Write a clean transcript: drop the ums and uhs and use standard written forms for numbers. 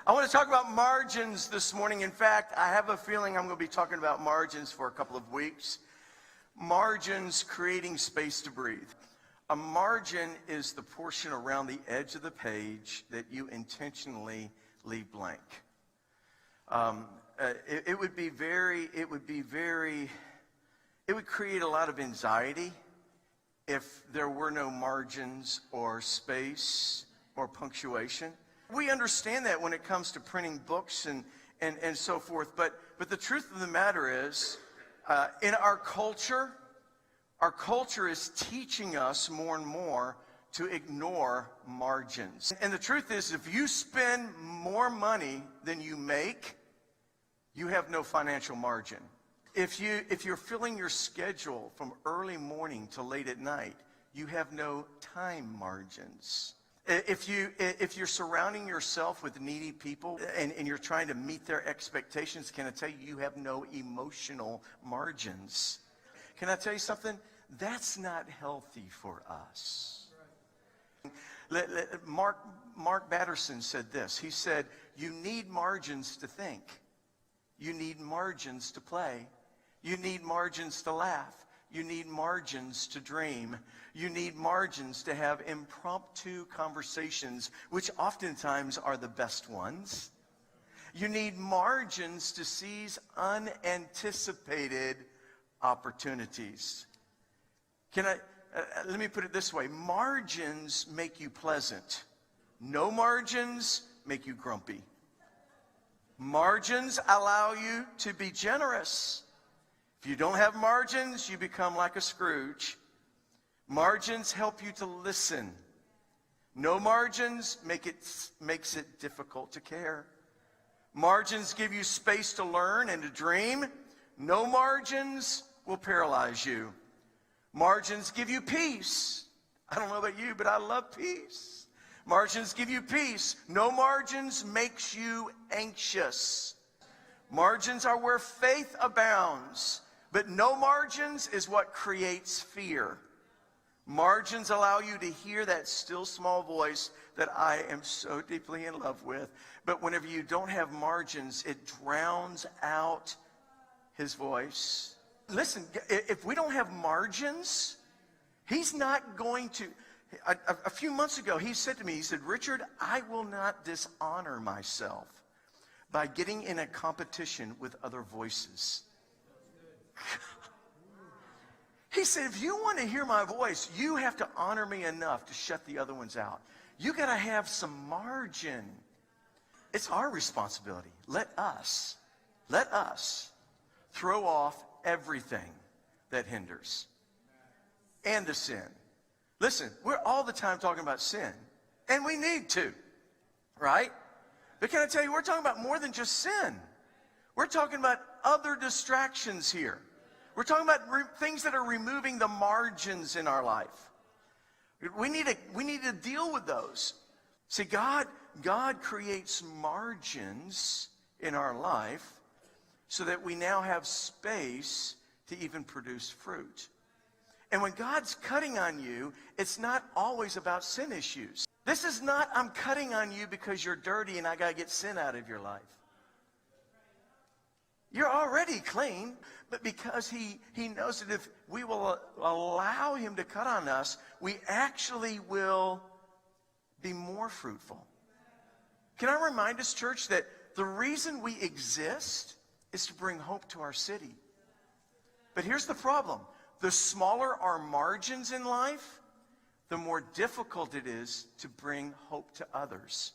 I want to talk about margins this morning. In fact, I have a feeling I'm going to be talking about margins for a couple of weeks. Margins, creating space to breathe. A margin is the portion around the edge of the page that you intentionally leave blank. It would create a lot of anxiety if there were no margins or space or punctuation. We understand that when it comes to printing books and so forth, but the truth of the matter is, in our culture is teaching us more and more to ignore margins. And the truth is, if you spend more money than you make, you have no financial margin. If you're filling your schedule from early morning to late at night, you have no time margins. If you're surrounding yourself with needy people and you're trying to meet their expectations, can I tell you, you have no emotional margins. Can I tell you something? That's not healthy for us. Mark Batterson said this. He said, you need margins to think. You need margins to play. You need margins to laugh. You need margins to dream. You need margins to have impromptu conversations, which oftentimes are the best ones. You need margins to seize unanticipated opportunities. Let me put it this way. Margins make you pleasant. No margins make you grumpy. Margins allow you to be generous. If you don't have margins, you become like a Scrooge. Margins help you to listen. No margins makes it difficult to care. Margins give you space to learn and to dream. No margins will paralyze you. Margins give you peace. I don't know about you, but I love peace. Margins give you peace. No margins makes you anxious. Margins are where faith abounds, but no margins is what creates fear. Margins allow you to hear that still small voice that I am so deeply in love with. But whenever you don't have margins, it drowns out his voice. Listen, if we don't have margins, he's not going to. A few months ago, he said to me, he said, Richard, I will not dishonor myself by getting in a competition with other voices. He said, if you want to hear my voice, you have to honor me enough to shut the other ones out. You got to have some margin. It's our responsibility. Let us throw off everything that hinders and the sin. Listen, we're all the time talking about sin, and we need to, right? But can I tell you, we're talking about more than just sin. We're talking about other distractions here. We're talking about things that are removing the margins in our life. We need to deal with those. See, God creates margins in our life so that we now have space to even produce fruit. And when God's cutting on you, it's not always about sin issues. This is not, I'm cutting on you because you're dirty and I got to get sin out of your life. You're already clean, but because he knows that if we will allow him to cut on us, we actually will be more fruitful. Can I remind us, church, that the reason we exist is to bring hope to our city. But here's the problem. The smaller our margins in life, the more difficult it is to bring hope to others.